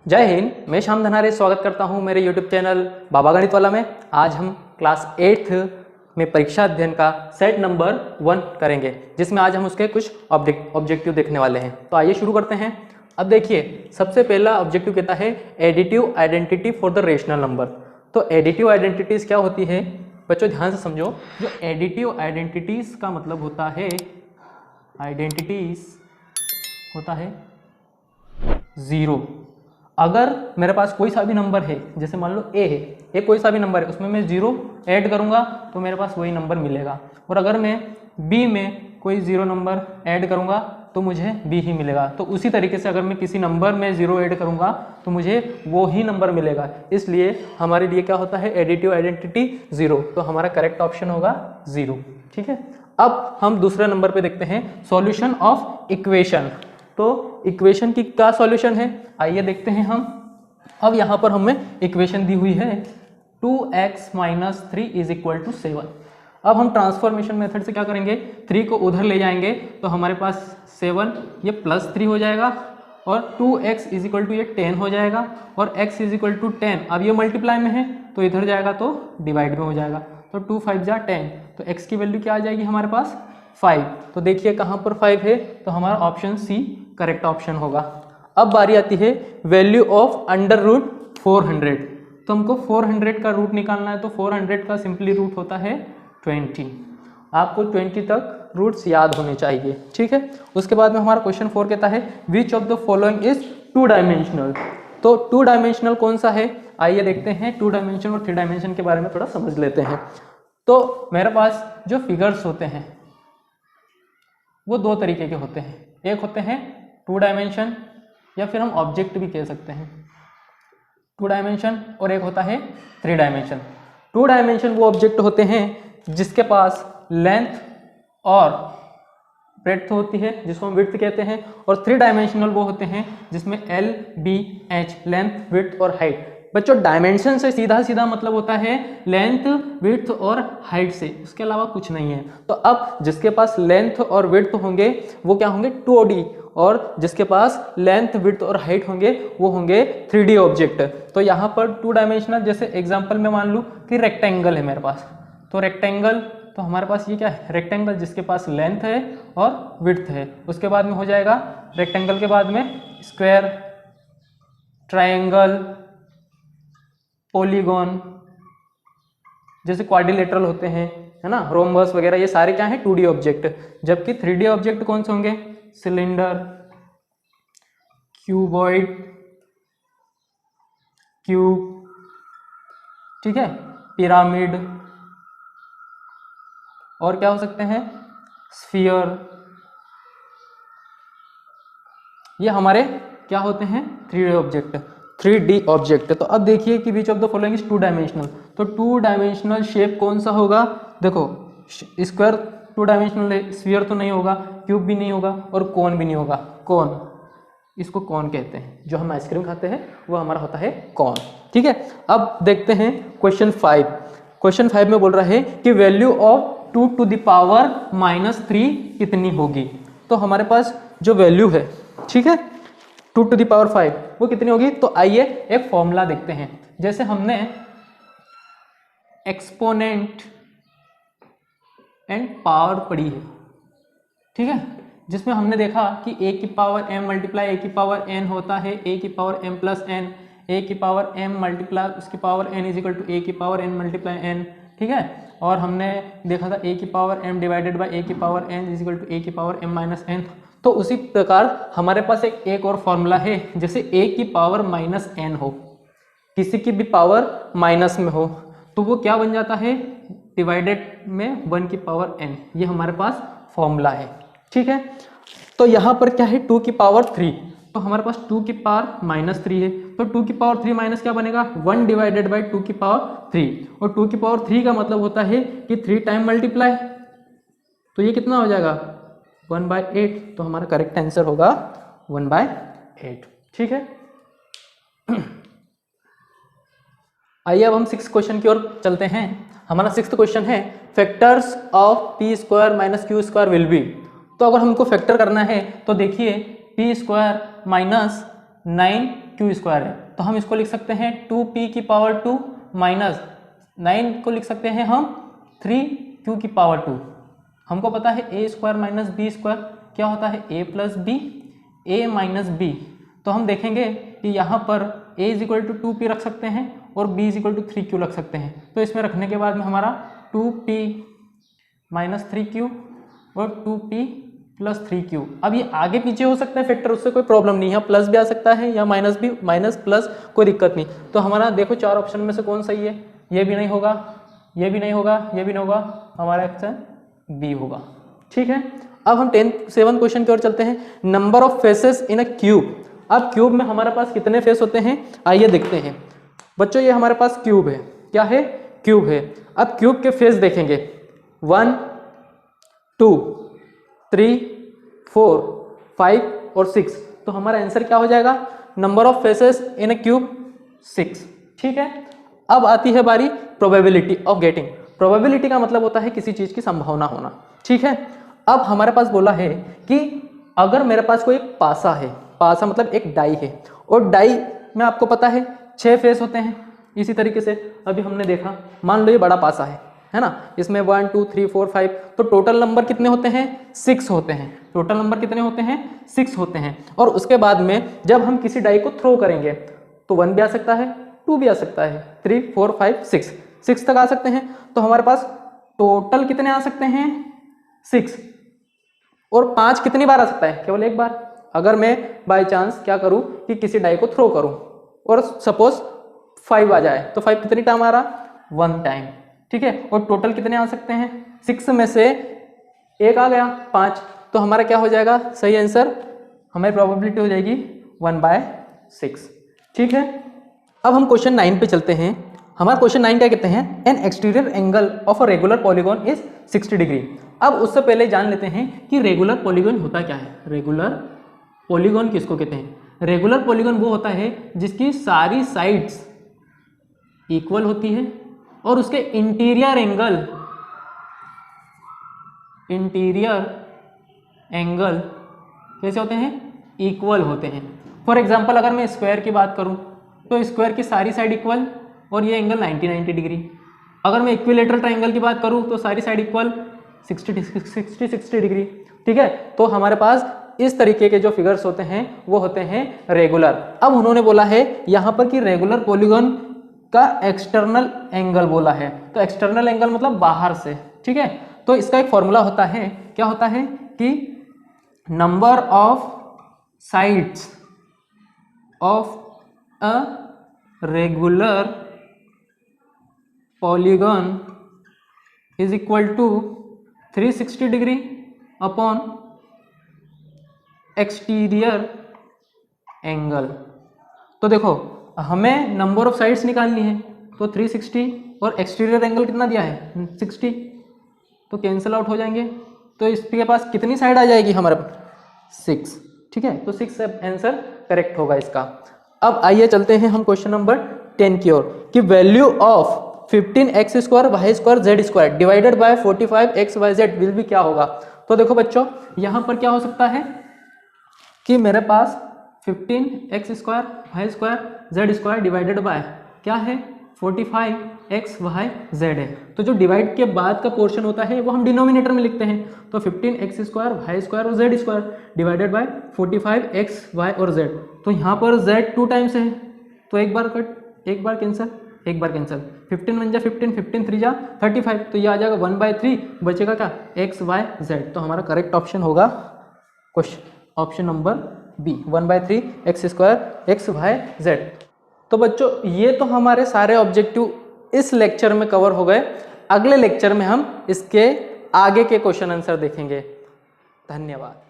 जय हिंद, मैं श्याम धनारे स्वागत करता हूं मेरे YouTube चैनल बाबा गणित वाला में। आज हम क्लास 8th में परीक्षा अध्ययन का सेट नंबर 1 करेंगे, जिसमें आज हम उसके कुछ ऑब्जेक्टिव देखने वाले हैं। तो आइए शुरू करते हैं। अब देखिए, सबसे पहला ऑब्जेक्टिव कहता है additive identity for the rational number. तो एडिटिव आइडेंटिटीज क्या होती है बच्चों, ध्यान से समझो। जो एडिटिव आइडेंटिटीज का मतलब होता है, आइडेंटिटीज होता है जीरो। अगर मेरे पास कोई सा भी नंबर है, जैसे मान लो ए है, ए कोई सा भी नंबर है, उसमें मैं जीरो ऐड करूंगा तो मेरे पास वही नंबर मिलेगा। और अगर मैं बी में कोई जीरो नंबर ऐड करूंगा तो मुझे बी ही मिलेगा। तो उसी तरीके से अगर मैं किसी नंबर में जीरो ऐड करूंगा तो मुझे वो ही नंबर मिलेगा। इसलिए हमारे लिए क्या होता है, एडिटिव आइडेंटिटी जीरो। तो हमारा करेक्ट ऑप्शन होगा जीरो। ठीक है, अब हम दूसरे नंबर पे देखते हैं सॉल्यूशन ऑफ इक्वेशन। तो इक्वेशन की क्या सॉल्यूशन है, आइए देखते हैं हम। अब यहाँ पर हमें इक्वेशन दी हुई है 2x - 3 = 7। अब हम ट्रांसफॉर्मेशन मेथड से क्या करेंगे, 3 को उधर ले जाएंगे तो हमारे पास 7 ये +3 हो जाएगा और 2x = ये 10 हो जाएगा और x = 10। अब ये मल्टीप्लाई में है तो इधर जाएगा तो डिवाइड में हो जाएगा। तो 2 5 जा 10, तो x की वैल्यू क्या आ जाएगी हमारे पास 5। तो देखिए कहाँ पर 5 है, तो हमारा ऑप्शन सी करेक्ट ऑप्शन होगा। अब बारी आती है वैल्यू ऑफ √400। तो हमको 400 का रूट निकालना है। तो 400 का सिंपली रूट होता है 20। आपको 20 तक रूट्स याद होने चाहिए। ठीक है, उसके बाद में हमारा क्वेश्चन 4 कहता है which of the following is 2 dimensional. तो 2 डायमेंशनल कौन सा है, आइए देखते हैं। 2 डायमेंशन और 3 डायमेंशन के बारे में थोड़ा समझ लेते हैं। तो मेरे पास जो फिगर्स होते हैं वो 2 तरीके के होते हैं। एक होते हैं 2 डायमेंशन, या फिर हम ऑब्जेक्ट भी कह सकते हैं 2 डायमेंशन, और एक होता है 3 डायमेंशन। 2 डायमेंशन वो ऑब्जेक्ट होते हैं जिसके पास लेंथ और ब्रेड्थ होती है, जिसको हम विड्थ कहते हैं। और 3 डायमेंशनल वो होते हैं जिसमें L, B, H length, width और हाइट। बच्चों, डायमेंशन से सीधा सीधा मतलब होता है लेंथ, विड्थ और हाइट से, उसके अलावा कुछ नहीं है। तो अब जिसके पास लेंथ और विड्थ होंगे वो क्या होंगे 2D, और जिसके पास लेंथ, विड्थ और हाइट होंगे वो होंगे 3D ऑब्जेक्ट। तो यहाँ पर 2 डायमेंशनल, जैसे एग्जांपल में मान लूँ कि रेक्टेंगल है मेरे पास, तो रेक्टेंगल, तो हमारे पास ये क्या है, रेक्टेंगल जिसके पास लेंथ है और विड्थ है। उसके बाद में हो जाएगा रेक्टेंगल के बाद में स्क्वायर, ट्रायंगल, पॉलीगॉन, जैसे क्वाड्रिलेटरल होते हैं, है ना, रोम्बस वगैरह, ये सारे क्या हैं 2D ऑब्जेक्ट। जबकि 3D ऑब्जेक्ट कौन से होंगे, सिलेंडर, क्यूबॉइड, क्यूब, ठीक है, पिरामिड, और क्या हो सकते हैं स्फीयर। ये हमारे क्या होते हैं 3D ऑब्जेक्ट, 3D ऑब्जेक्ट। तो अब देखिए कि which of the following is 2 dimensional. तो 2 डायमेंशनल शेप कौन सा होगा, देखो स्क्वायर 2 डायमेंशनल है, स्फीयर तो नहीं होगा, क्यूब भी नहीं होगा और कोन भी नहीं होगा। कोन, इसको कोन कहते हैं, जो हम आइसक्रीम खाते हैं वो हमारा होता है कोन। ठीक है, अब देखते हैं क्वेश्चन 5। क्वेश्चन 5 में बोल रहा है कि value of 2 to the power -3 कितनी होगी। तो हमारे पास जो वैल्यू है, ठीक है, 2 to the power 5 वो कितनी होगी। तो आइए एक फॉर्मूला देखते हैं। जैसे हमने एक्सपोनेंट एंड पावर पढ़ी है, ठीक है, जिसमें हमने देखा कि a की पावर m मल्टीप्लाई a की पावर n होता है a की power m plus n, a की पावर m मल्टीप्लाई उसकी पावर n = a की पावर n मल्टीप्लाई n। ठीक है, और हमने देखा था a की power m divided by a की पावर n = a की पावर m - n। तो उसी प्रकार हमारे पास एक और फॉर्मूला है, जैसे a की पावर -n हो, किसी की भी पावर माइनस में हो, तो वो क्या बन जाता है, डिवाइडेड में 1 की पावर n। ये हमारे पास फॉर्मूला है। ठीक है, तो यहाँ पर क्या है 2 की पावर 3, तो हमारे पास 2 की पावर -3 है। तो 2 की पावर 3 माइनस क्या बनेगा 1 डिवाइडेड बाई 2 की पावर 3। और 2 की पावर 3 का मतलब होता है कि 3 टाइम मल्टीप्लाई, तो ये कितना हो जाएगा 1/8। तो हमारा करेक्ट आंसर होगा 1/8। ठीक है, आइए अब हम 6th क्वेश्चन की ओर चलते हैं। हमारा 6th क्वेश्चन है factors of p² - q² will be. तो अगर हमको फैक्टर करना है तो देखिए p² - 9 क्यू स्क्वायर है, तो हम इसको लिख सकते हैं 2p की पावर 2 माइनस 9 को लिख सकते हैं हम 3q की पावर 2। हमको पता है a square minus B square क्या होता है, a plus B, a minus B. तो हम देखेंगे कि यहाँ पर a is equal to 2p रख सकते हैं और b is equal to 3q रख सकते हैं। तो इसमें रखने के बाद में हमारा 2p माइनस 3q और 2p प्लस 3q। अब ये आगे पीछे हो सकता है फैक्टर, उससे कोई प्रॉब्लम नहीं है, प्लस भी आ सकता है या माइनस भी, माइनस प्लस कोई दिक्कत नहीं। तो हमारा देखो 4 ऑप्शन में से कौन सही है, ये भी नहीं होगा, ये भी नहीं होगा, ये भी नहीं होगा, हमारा ऑप्शन बी होगा। ठीक है, अब हम 7 क्वेश्चन की ओर चलते हैं। Number of faces in a cube. अब क्यूब में हमारे पास कितने फेस होते हैं, आइए देखते हैं बच्चों। ये हमारे पास क्यूब है, क्या है, क्यूब है। अब क्यूब के फेस देखेंगे 1 2 3 4 5 और 6। तो हमारा आंसर क्या हो जाएगा, number of faces in a cube 6। ठीक है, अब आती है बारी प्रोबेबिलिटी ऑफ गेटिंग। प्रोबेबिलिटी का मतलब होता है किसी चीज की संभावना होना। ठीक है, अब हमारे पास बोला है कि अगर मेरे पास कोई पासा है, पासा मतलब एक डाई है, और डाई में आपको पता है 6 फेस होते हैं। इसी तरीके से अभी हमने देखा, मान लो ये बड़ा पासा है ना, इसमें 1 2 3 4 5, तो टोटल नंबर कितने होते हैं, 6 होते हैं। टोटल नंबर कितने होते हैं, 6 होते हैं। और उसके बाद में जब हम किसी डाई को थ्रो करेंगे तो 1 भी आ सकता है, 2 भी आ सकता है, 3 4 5 6 तक आ सकते हैं। तो हमारे पास टोटल कितने आ सकते हैं, 6। और 5 कितनी बार आ सकता है, केवल एक बार। अगर मैं बाय चांस क्या करूं कि किसी डाई को थ्रो करूं और सपोज 5 आ जाए, तो 5 कितनी टाइम आ रहा, 1 टाइम। ठीक है, और टोटल कितने आ सकते हैं, 6 में से एक आ गया 5, तो हमारा क्या हो जाएगा, सही आंसर हमारी प्रोबेबिलिटी हो जाएगी 1/6। ठीक है, अब हम क्वेश्चन 9 पे चलते हैं। हमारा क्वेश्चन 9 क्या कहते हैं, N exterior angle of a regular polygon is 60 degree. अब उससे पहले जान लेते हैं कि रेगुलर पॉलीगॉन होता क्या है। रेगुलर पॉलीगॉन किसको कहते हैं, रेगुलर पॉलीगॉन वो होता है जिसकी सारी साइड्स इक्वल होती है और उसके इंटीरियर एंगल कैसे होते हैं, इक्वल होते हैं। फॉर एग्जांपल अगर मैं स्क्वायर की बात करूं तो स्क्वायर की सारी साइड इक्वल और ये एंगल 90 डिग्री। अगर मैं इक्विलेटरल ट्राइंगल की बात करूं तो सारी साइड इक्वल 60 डिग्री। ठीक है, तो हमारे पास इस तरीके के जो फिगर्स होते हैं वो होते हैं रेगुलर। अब उन्होंने बोला है यहाँ पर कि रेगुलर पॉलीगॉन का एक्सटर्नल एंगल बोला है, तो एक्सटर्नल एंगल मतलब बाहर से। ठीक है, तो इसका एक फॉर्मूला होता है, क्या होता है कि number of sides of a regular polygon is equal to 360 degree upon exterior angle. तो देखो हमें नंबर ऑफ साइड्स निकालनी है, तो 360 और एक्सटीरियर एंगल कितना दिया है 60, तो कैंसिल आउट हो जाएंगे। तो इसके पास कितनी साइड आ जाएगी हमारे 6। ठीक है, तो 6 आंसर करेक्ट होगा इसका। अब आइए चलते हैं हम क्वेश्चन नंबर 10 की ओर कि value of 15x square Y square Z square divided by 45x Y Z will भी क्या होगा। तो देखो बच्चों यहाँ पर क्या हो सकता है कि मेरे पास 15x square Y square Z square divided by क्या है 45x वाई जेड है। तो जो डिवाइड के बाद का पोर्शन होता है वो हम डिनोमिनेटर में लिखते हैं, तो 15x स्क्वायर वाई स्क्वायर और Z square divided by 45x Y और जेड। तो यहाँ पर z 2 टाइम्स है, तो एक बार कट, एक बार कैंसिल, एक बार कैंसिल, 15 1 जा 15, 15 3 जा 35, तो ये आ जाएगा 1/3, बचेगा क्या x y z। तो हमारा करेक्ट ऑप्शन होगा question option number B 1/3 x स्क्वायर x y z। तो बच्चों ये तो हमारे सारे ऑब्जेक्टिव इस लेक्चर में कवर हो गए। अगले लेक्चर में हम इसके आगे के क्वेश्चन आंसर देखेंगे। धन्यवाद।